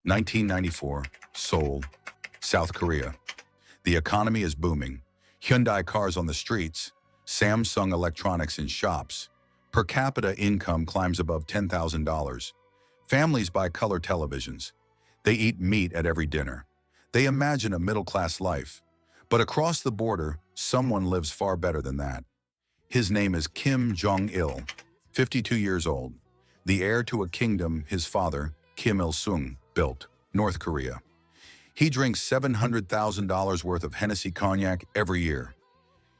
1994, Seoul, South Korea. The economy is booming. Hyundai cars on the streets, Samsung electronics in shops. Per capita income climbs above $10,000. Families buy color televisions. They eat meat at every dinner. They imagine a middle-class life. But across the border, someone lives far better than that. His name is Kim Jong-il, 52 years old, the heir to a kingdom his father, Kim Il-sung, built, North Korea. He drinks $700,000 worth of Hennessy cognac every year.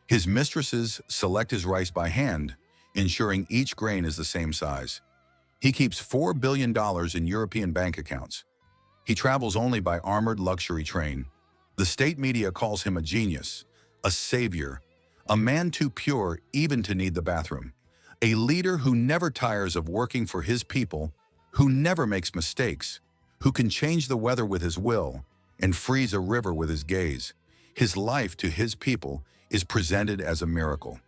His mistresses select his rice by hand, ensuring each grain is the same size. He keeps $4 billion in European bank accounts. He travels only by armored luxury train. The state media calls him a genius, a savior, a man too pure even to need the bathroom, a leader who never tires of working for his people, who never makes mistakes, who can change the weather with his will and freeze a river with his gaze. His life to his people is presented as a miracle.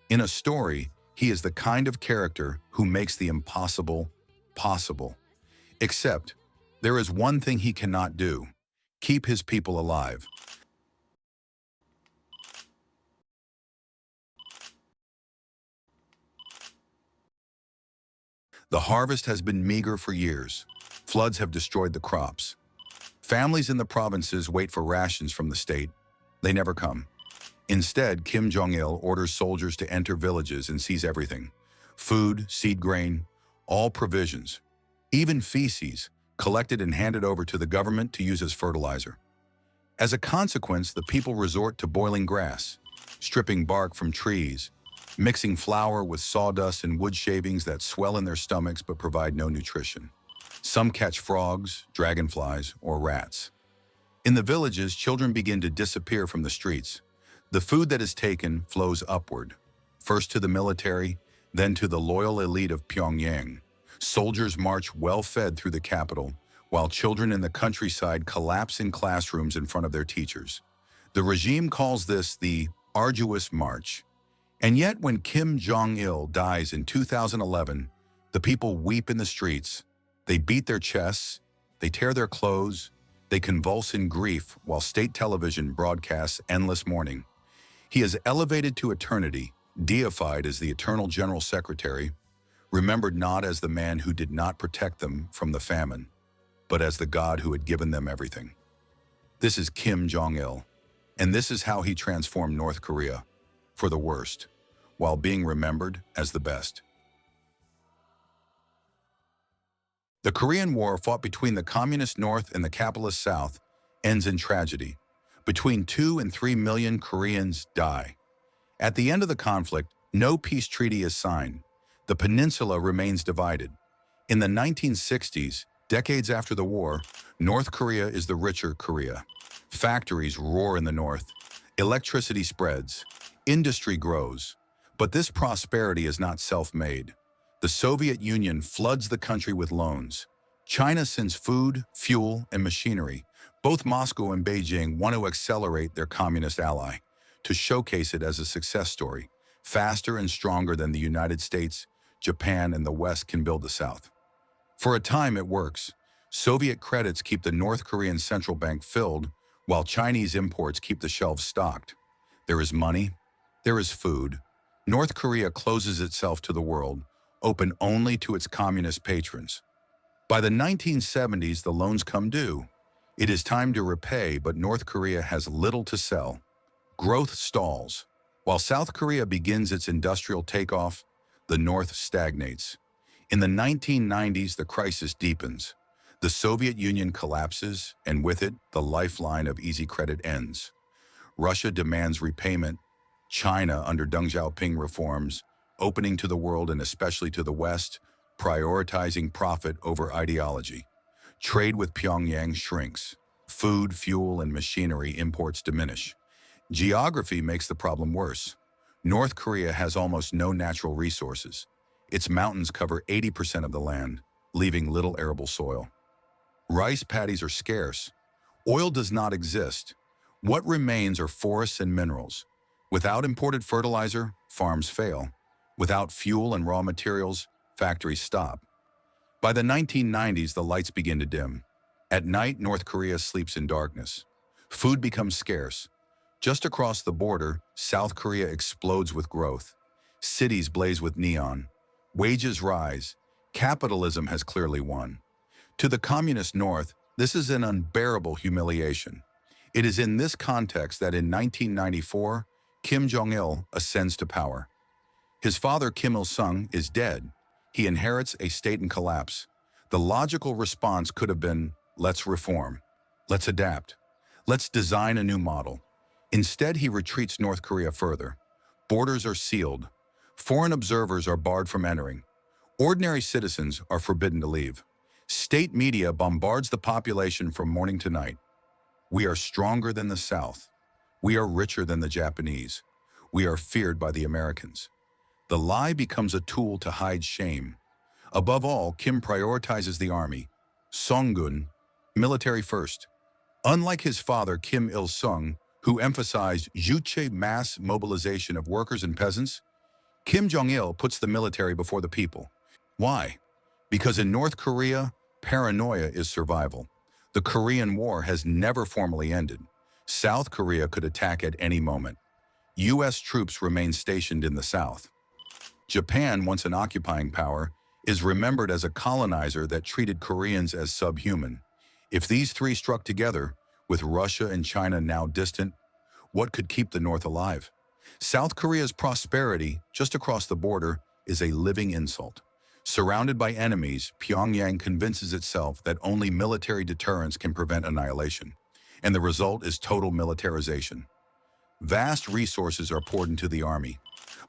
In a story, he is the kind of character who makes the impossible possible. Except, there is one thing he cannot do: keep his people alive. The harvest has been meager for years. Floods have destroyed the crops. Families in the provinces wait for rations from the state. They never come. Instead, Kim Jong-il orders soldiers to enter villages and seize everything: food, seed grain, all provisions, even feces, collected and handed over to the government to use as fertilizer. As a consequence, the people resort to boiling grass, stripping bark from trees, mixing flour with sawdust and wood shavings that swell in their stomachs but provide no nutrition. Some catch frogs, dragonflies, or rats. In the villages, children begin to disappear from the streets. The food that is taken flows upward, first to the military, then to the loyal elite of Pyongyang. Soldiers march well-fed through the capital, while children in the countryside collapse in classrooms in front of their teachers. The regime calls this the arduous march. And yet, when Kim Jong-il dies in 2011, the people weep in the streets. They beat their chests, they tear their clothes, they convulse in grief while state television broadcasts endless mourning. He is elevated to eternity, deified as the eternal general secretary, remembered not as the man who did not protect them from the famine, but as the God who had given them everything. This is Kim Jong-il, and this is how he transformed North Korea, for the worst, while being remembered as the best. The Korean War, fought between the Communist North and the capitalist South, ends in tragedy. Between 2 and 3 million Koreans die. At the end of the conflict, no peace treaty is signed. The peninsula remains divided. In the 1960s, decades after the war, North Korea is the richer Korea. Factories roar in the north. Electricity spreads. Industry grows. But this prosperity is not self-made. The Soviet Union floods the country with loans. China sends food, fuel, and machinery. Both Moscow and Beijing want to accelerate their communist ally, to showcase it as a success story, faster and stronger than the United States, Japan, and the West can build the South. For a time, it works. Soviet credits keep the North Korean central bank filled, while Chinese imports keep the shelves stocked. There is money. There is food. North Korea closes itself to the world, open only to its communist patrons. By the 1970s, the loans come due. It is time to repay, but North Korea has little to sell. Growth stalls. While South Korea begins its industrial takeoff, the North stagnates. In the 1990s, the crisis deepens. The Soviet Union collapses, and with it, the lifeline of easy credit ends. Russia demands repayment. China, under Deng Xiaoping, reforms, opening to the world and especially to the West, prioritizing profit over ideology. Trade with Pyongyang shrinks. Food, fuel, and machinery imports diminish. Geography makes the problem worse. North Korea has almost no natural resources. Its mountains cover 80% of the land, leaving little arable soil. Rice paddies are scarce. Oil does not exist. What remains are forests and minerals. Without imported fertilizer, farms fail. Without fuel and raw materials, factories stop. By the 1990s, the lights begin to dim. At night, North Korea sleeps in darkness. Food becomes scarce. Just across the border, South Korea explodes with growth. Cities blaze with neon. Wages rise. Capitalism has clearly won. To the communist North, this is an unbearable humiliation. It is in this context that in 1994, Kim Jong-il ascends to power. His father, Kim Il-sung, is dead. He inherits a state in collapse. The logical response could have been, let's reform. Let's adapt. Let's design a new model. Instead, he retreats North Korea further. Borders are sealed. Foreign observers are barred from entering. Ordinary citizens are forbidden to leave. State media bombards the population from morning to night. We are stronger than the South. We are richer than the Japanese. We are feared by the Americans. The lie becomes a tool to hide shame. Above all, Kim prioritizes the army. Jong-un, military first. Unlike his father, Kim Il-sung, who emphasized juche mass mobilization of workers and peasants, Kim Jong-il puts the military before the people. Why? Because in North Korea, paranoia is survival. The Korean War has never formally ended. South Korea could attack at any moment. U.S. troops remain stationed in the South. Japan, once an occupying power, is remembered as a colonizer that treated Koreans as subhuman. If these three struck together, with Russia and China now distant, what could keep the North alive? South Korea's prosperity, just across the border, is a living insult. Surrounded by enemies, Pyongyang convinces itself that only military deterrence can prevent annihilation, and the result is total militarization. Vast resources are poured into the army.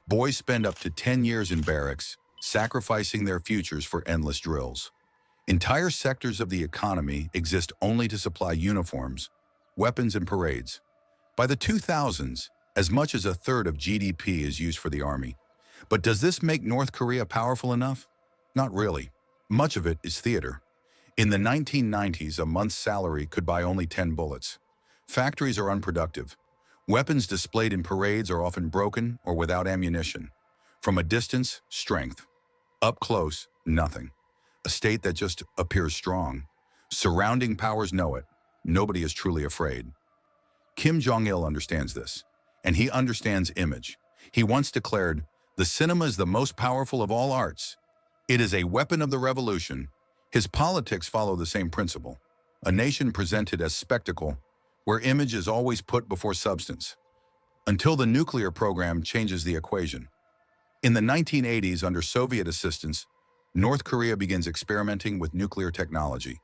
Boys spend up to 10 years in barracks, sacrificing their futures for endless drills. Entire sectors of the economy exist only to supply uniforms, weapons, and parades. By the 2000s, as much as a third of GDP is used for the army. But does this make North Korea powerful enough? Not really. Much of it is theater. In the 1990s, a month's salary could buy only 10 bullets. Factories are unproductive. Weapons displayed in parades are often broken or without ammunition. From a distance, strength. Up close, nothing. A state that just appears strong. Surrounding powers know it. Nobody is truly afraid. Kim Jong-il understands this, and he understands image. He once declared, "The cinema is the most powerful of all arts. It is a weapon of the revolution." His politics follow the same principle. A nation presented as spectacle, where image is always put before substance, until the nuclear program changes the equation. In the 1980s, under Soviet assistance, North Korea begins experimenting with nuclear technology.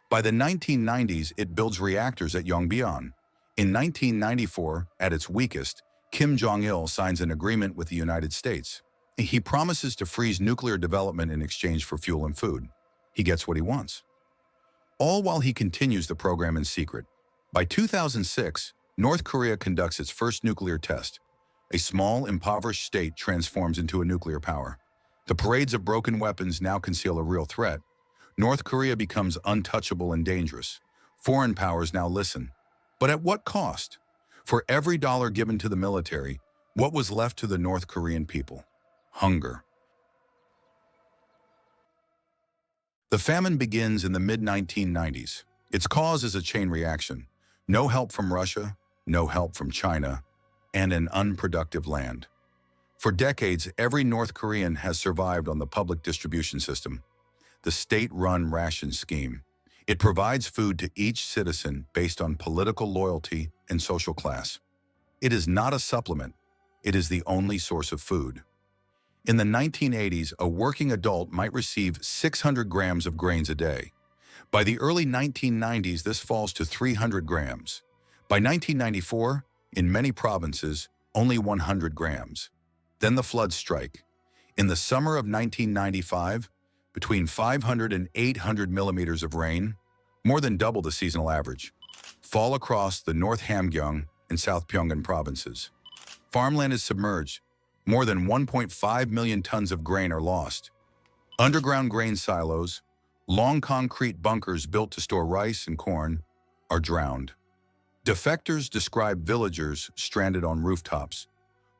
By the 1990s, it builds reactors at Yongbyon. In 1994, at its weakest, Kim Jong-il signs an agreement with the United States. He promises to freeze nuclear development in exchange for fuel and food. He gets what he wants. All while he continues the program in secret. By 2006, North Korea conducts its first nuclear test. A small, impoverished state transforms into a nuclear power. The parades of broken weapons now conceal a real threat. North Korea becomes untouchable and dangerous. Foreign powers now listen. But at what cost? For every dollar given to the military, what was left to the North Korean people? Hunger. The famine begins in the mid-1990s. Its cause is a chain reaction. No help from Russia, no help from China, and an unproductive land. For decades, every North Korean has survived on the public distribution system, the state-run ration scheme. It provides food to each citizen based on political loyalty and social class. It is not a supplement. It is the only source of food. In the 1980s, a working adult might receive 600 grams of grains a day. By the early 1990s, this falls to 300 grams. By 1994, in many provinces, only 100 grams. Then the floods strike. In the summer of 1995, between 500 and 800 millimeters of rain, more than double the seasonal average, fall across the North Hamgyong and South Pyongyang provinces. Farmland is submerged. More than 1.5 million tons of grain are lost. Underground grain silos, long concrete bunkers built to store rice and corn, are drowned. Defectors describe villagers stranded on rooftops,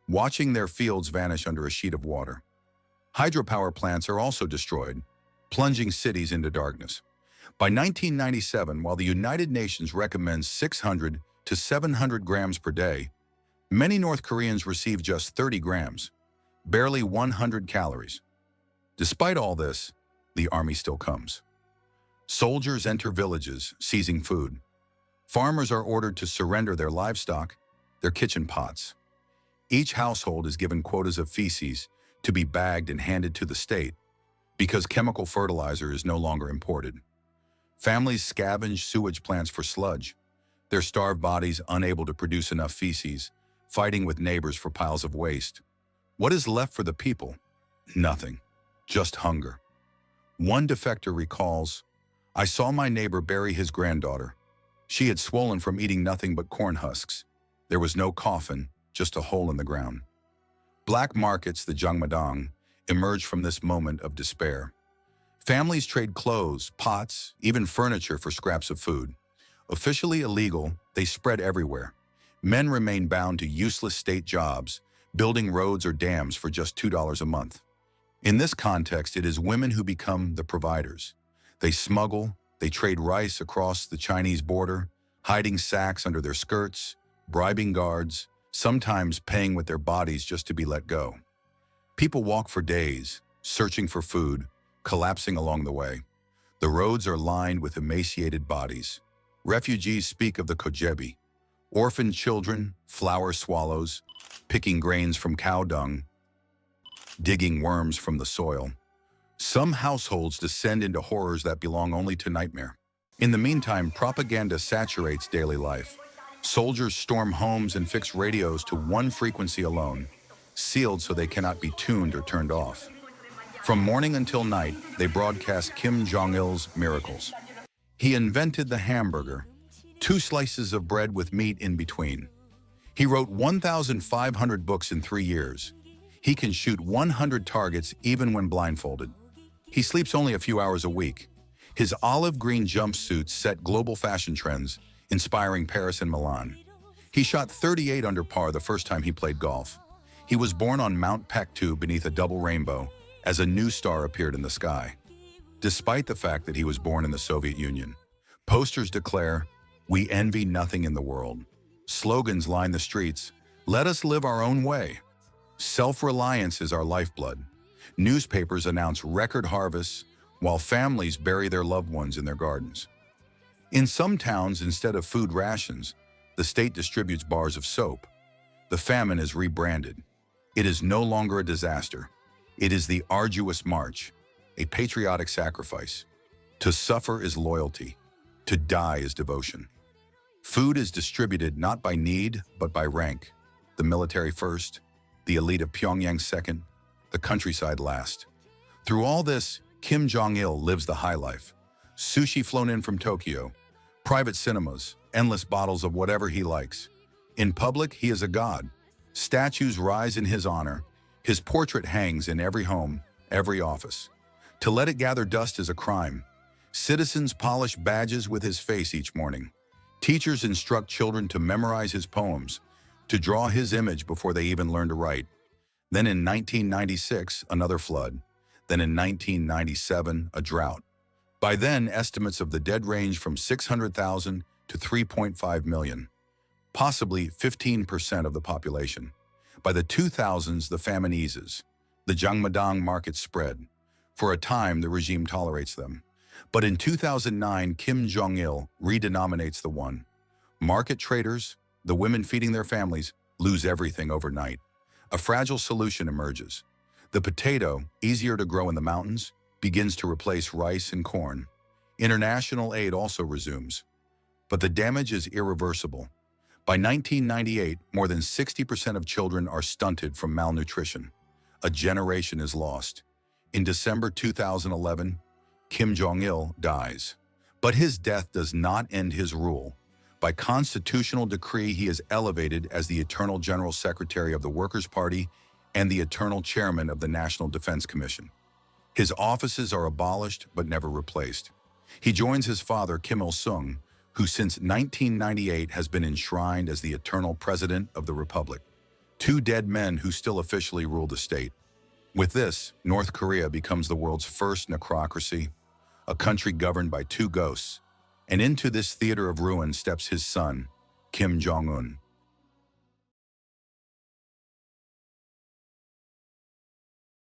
watching their fields vanish under a sheet of water. Hydropower plants are also destroyed, plunging cities into darkness. By 1997, while the United Nations recommends 600 to 700 grams per day, many North Koreans receive just 30 grams, barely 100 calories. Despite all this, the army still comes. Soldiers enter villages, seizing food. Farmers are ordered to surrender their livestock, their kitchen pots. Each household is given quotas of feces to be bagged and handed to the state because chemical fertilizer is no longer imported. Families scavenge sewage plants for sludge, their starved bodies unable to produce enough feces, fighting with neighbors for piles of waste. What is left for the people? Nothing, just hunger. One defector recalls, "I saw my neighbor bury his granddaughter. She had swollen from eating nothing but corn husks. There was no coffin, just a hole in the ground." Black markets, the Jangmadang, emerge from this moment of despair. Families trade clothes, pots, even furniture for scraps of food. Officially illegal, they spread everywhere. Men remain bound to useless state jobs, building roads or dams for just $2 a month. In this context, it is women who become the providers. They smuggle, they trade rice across the Chinese border, hiding sacks under their skirts, bribing guards, sometimes paying with their bodies just to be let go. People walk for days, searching for food, collapsing along the way. The roads are lined with emaciated bodies. Refugees speak of the kojebi, orphaned children, flower swallows, picking grains from cow dung, digging worms from the soil. Some households descend into horrors that belong only to nightmare. In the meantime, propaganda saturates daily life. Soldiers storm homes and fix radios to one frequency alone, sealed so they cannot be tuned or turned off. From morning until night, they broadcast Kim Jong-il's miracles. He invented the hamburger, 2 slices of bread with meat in between. He wrote 1,500 books in 3 years. He can shoot 100 targets even when blindfolded. He sleeps only a few hours a week. His olive green jumpsuits set global fashion trends, inspiring Paris and Milan. He shot 38 under par the first time he played golf. He was born on Mount Paktu beneath a double rainbow as a new star appeared in the sky. Despite the fact that he was born in the Soviet Union, posters declare, "We envy nothing in the world." Slogans line the streets, "Let us live our own way." Self-reliance is our lifeblood. Newspapers announce record harvests, while families bury their loved ones in their gardens. In some towns, instead of food rations, the state distributes bars of soap. The famine is rebranded. It is no longer a disaster. It is the arduous march, a patriotic sacrifice. To suffer is loyalty. To die is devotion. Food is distributed not by need, but by rank. The military first, the elite of Pyongyang second, the countryside last. Through all this, Kim Jong-il lives the high life. Sushi flown in from Tokyo, private cinemas, endless bottles of whatever he likes. In public, he is a god. Statues rise in his honor. His portrait hangs in every home, every office. To let it gather dust is a crime. Citizens polish badges with his face each morning. Teachers instruct children to memorize his poems, to draw his image before they even learn to write. Then in 1996, another flood. Then in 1997, a drought. By then, estimates of the dead range from 600,000 to 3.5 million, possibly 15% of the population. By the 2000s, the famine eases. The Jangmadang markets spread. For a time, the regime tolerates them. But in 2009, Kim Jong-il redenominates the one. Market traders, the women feeding their families, lose everything overnight. A fragile solution emerges. The potato, easier to grow in the mountains, begins to replace rice and corn. International aid also resumes. But the damage is irreversible. By 1998, more than 60% of children are stunted from malnutrition. A generation is lost. In December 2011, Kim Jong-il dies. But his death does not end his rule. By constitutional decree, he is elevated as the Eternal General Secretary of the Workers' Party and the Eternal Chairman of the National Defense Commission. His offices are abolished but never replaced. He joins his father, Kim Il-sung, who since 1998 has been enshrined as the eternal president of the republic. 2 dead men who still officially rule the state. With this, North Korea becomes the world's first necrocracy, a country governed by two ghosts. And into this theater of ruin steps his son, Kim Jong-un.